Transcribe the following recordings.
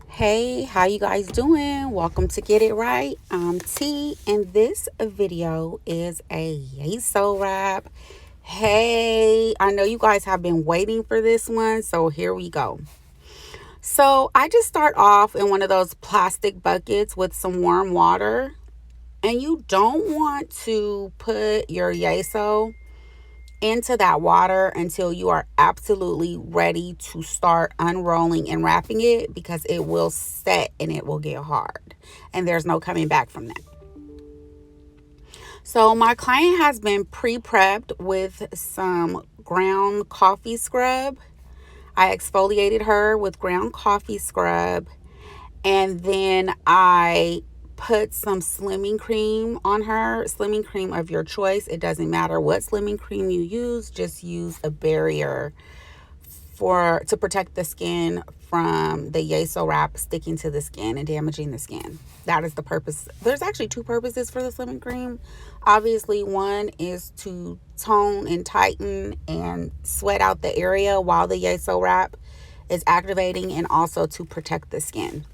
Hey, how you guys doing? Welcome to Get It Right. I'm T, and this video is a Yeso wrap. Hey, I know you guys have been waiting for this one, so here we go. So I just start off in one of those plastic buckets with some warm water, and you don't want to put your Yeso into that water until you are absolutely ready to start unrolling and wrapping it, because it will set and it will get hard and there's no coming back from that. So my client has been pre-prepped with some ground coffee scrub. I exfoliated her with ground coffee scrub, and then I put some slimming cream on her. Slimming cream of your choice. It doesn't matter what slimming cream you use, just use a barrier to protect the skin from the Yeso wrap sticking to the skin and damaging the skin. That is the purpose. There's actually two purposes for the slimming cream. Obviously, one is to tone and tighten and sweat out the area while the Yeso wrap is activating, and also to protect the skin.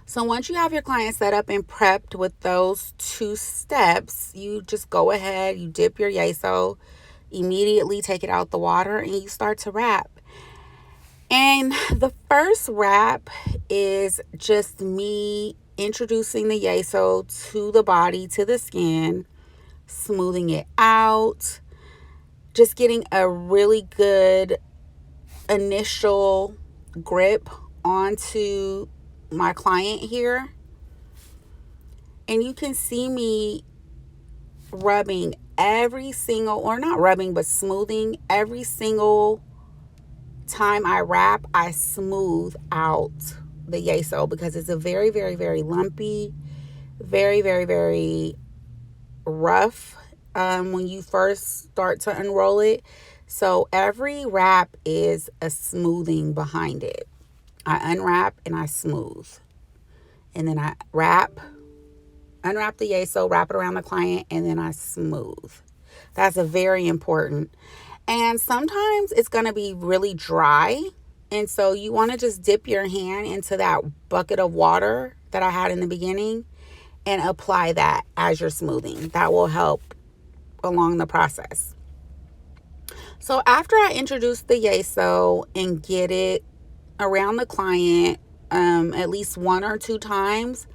So once you have your client set up and prepped with those two steps, you just go ahead, you dip your Yeso, immediately take it out the water, and you start to wrap. And the first wrap is just me introducing the Yeso to the body, to the skin, smoothing it out, just getting a really good initial grip onto my client here. And you can see me rubbing every single, or not rubbing, but smoothing every single time I wrap. I smooth out the Yeso because it's a very, very, very lumpy, very, very, very rough when you first start to unroll it. So every wrap is a smoothing behind it. I unwrap and I smooth. And then I unwrap the Yeso, wrap it around the client, and then I smooth. That's a very important. And sometimes it's going to be really dry. And so you want to just dip your hand into that bucket of water that I had in the beginning and apply that as you're smoothing. That will help along the process. So after I introduce the Yeso and get it around the client at least one or two times,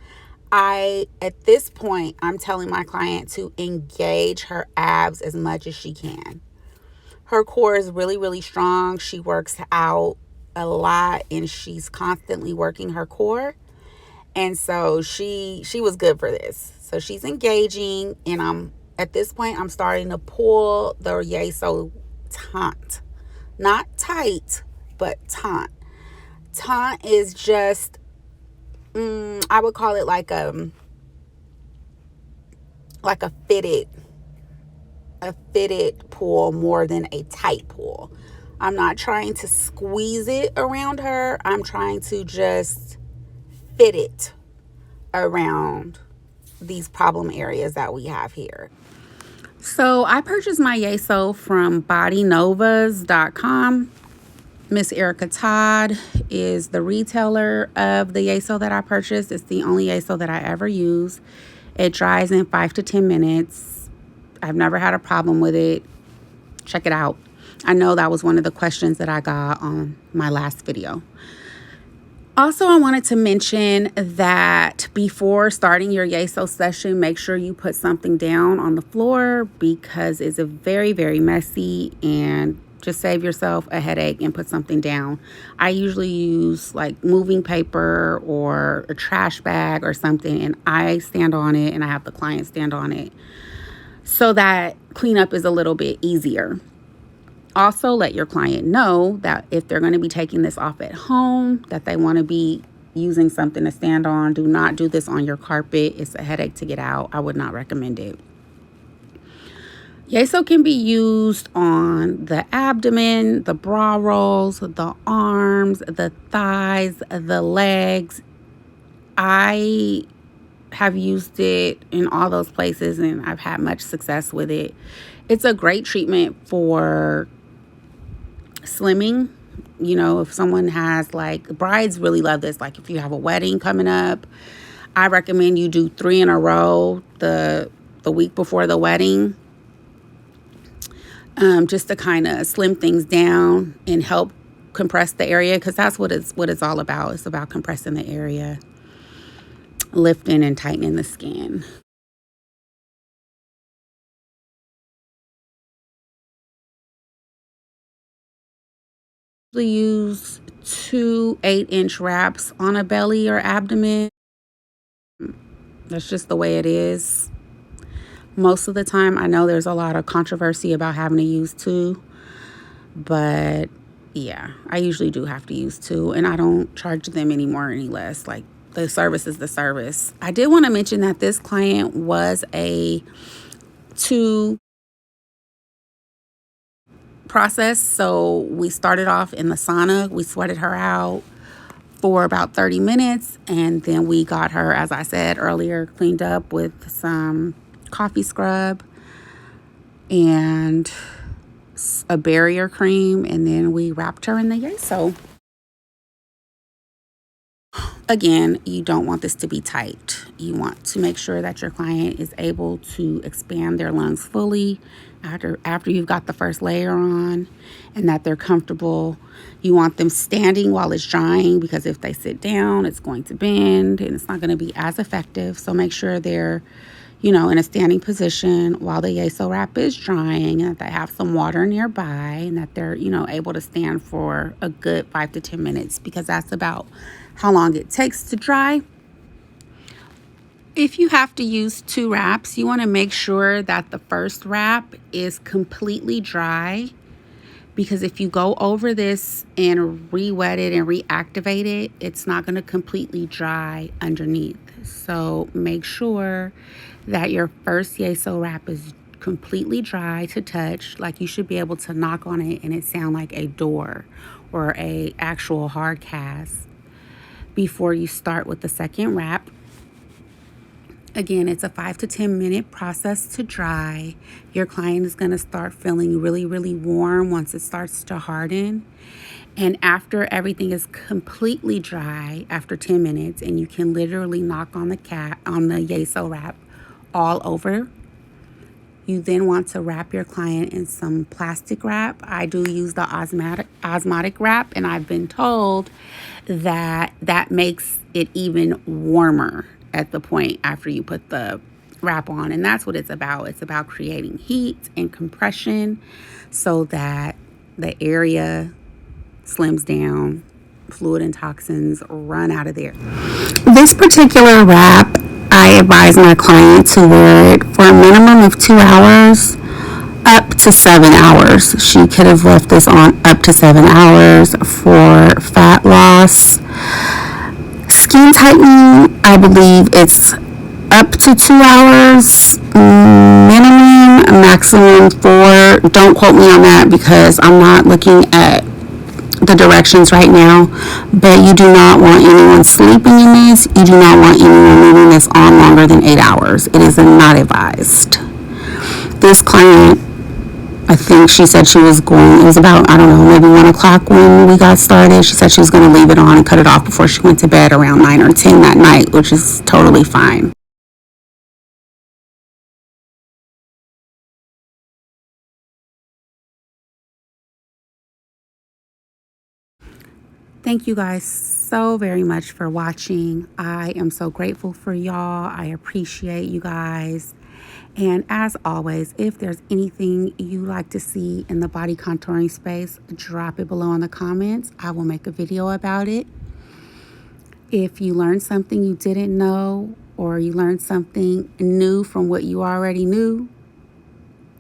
at this point, I'm telling my client to engage her abs as much as she can. Her core is really, really strong. She works out a lot and she's constantly working her core. And so she was good for this. So she's engaging, and at this point, I'm starting to pull the Yeso taut. Not tight, but taut. Taut is just, I would call it like a fitted pull more than a tight pull. I'm not trying to squeeze it around her. I'm trying to just fit it around these problem areas that we have here. So I purchased my Yeso from bodynovas.com. Miss Erica Todd is the retailer of the Yeso that I purchased. It's the only Yeso that I ever use. It dries in 5 to 10 minutes. I've never had a problem with it. Check it out. I know that was one of the questions that I got on my last video. Also, I wanted to mention that before starting your Yeso session, make sure you put something down on the floor, because it's a very, very messy, and just save yourself a headache and put something down. I usually use like moving paper or a trash bag or something, and I stand on it and I have the client stand on it so that cleanup is a little bit easier. Also, let your client know that if they're going to be taking this off at home, that they want to be using something to stand on. Do not do this on your carpet. It's a headache to get out. I would not recommend it. Yeso can be used on the abdomen, the bra rolls, the arms, the thighs, the legs. I have used it in all those places and I've had much success with it. It's a great treatment for slimming You know, if someone has, like, brides really love this. Like, if you have a wedding coming up, I recommend you do 3 in a row the week before the wedding, just to kind of slim things down and help compress the area, because that's what it's all about. It's about compressing the area, lifting and tightening the skin. We use 2 8-inch wraps on a belly or abdomen. That's just the way it is. Most of the time, I know there's a lot of controversy about having to use 2, but yeah, I usually do have to use 2, and I don't charge them any more or any less. Like, the service is the service. I did want to mention that this client was a 2 process. So we started off in the sauna. We sweated her out for about 30 minutes, and then we got her, as I said earlier, cleaned up with some coffee scrub and a barrier cream, and then we wrapped her in the Yeso. Again, you don't want this to be tight. You want to make sure that your client is able to expand their lungs fully after you've got the first layer on, and that they're comfortable. You want them standing while it's drying, because if they sit down, it's going to bend and it's not going to be as effective. So make sure they're, in a standing position while the Yeso wrap is drying, and that they have some water nearby, and that they're, able to stand for a good 5 to 10 minutes, because that's about how long it takes to dry. If you have to use 2 wraps, you want to make sure that the first wrap is completely dry, because if you go over this and re-wet it and reactivate it, it's not going to completely dry underneath. So make sure that your first Yeso wrap is completely dry to touch. Like, you should be able to knock on it and it sound like a door or a actual hard cast before you start with the second wrap. Again, it's a 5 to 10 minute process to dry. Your client is going to start feeling really, really warm once it starts to harden. And after everything is completely dry, after 10 minutes, and you can literally knock on the Yeso wrap all over, you then want to wrap your client in some plastic wrap. I do use the osmotic wrap, and I've been told that makes it even warmer at the point after you put the wrap on. And that's what it's about. It's about creating heat and compression so that the area slims down, fluid and toxins run out of there. This particular wrap, I advise my client to wear it for a minimum of 2 hours up to 7 hours. She could have left this on up to 7 hours for fat loss. Skin tightening, I believe it's up to 2 hours, minimum, maximum 4. Don't quote me on that, because I'm not looking at the directions right now, but you do not want anyone sleeping in this. You do not want anyone leaving this on longer than 8 hours. It is not advised. This client, I think she said she was going, it was about, I don't know, maybe 1 o'clock when we got started. She said she was going to leave it on and cut it off before she went to bed around 9 or 10 that night, which is totally fine. Thank you guys so very much for watching. I am so grateful for y'all. I appreciate you guys. And as always, if there's anything you like to see in the body contouring space, drop it below in the comments. I will make a video about it. If you learned something you didn't know, or you learned something new from what you already knew,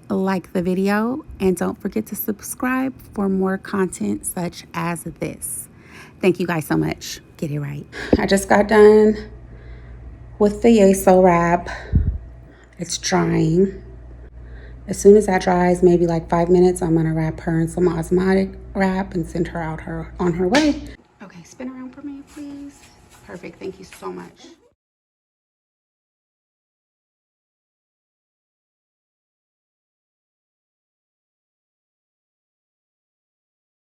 like the video, and don't forget to subscribe for more content such as this. Thank you guys so much. Get it right. I just got done with the Yeso wrap. It's drying. As soon as that dries, maybe like 5 minutes, I'm gonna wrap her in some osmotic wrap and send her on her way. Okay, spin around for me, please. Perfect, thank you so much.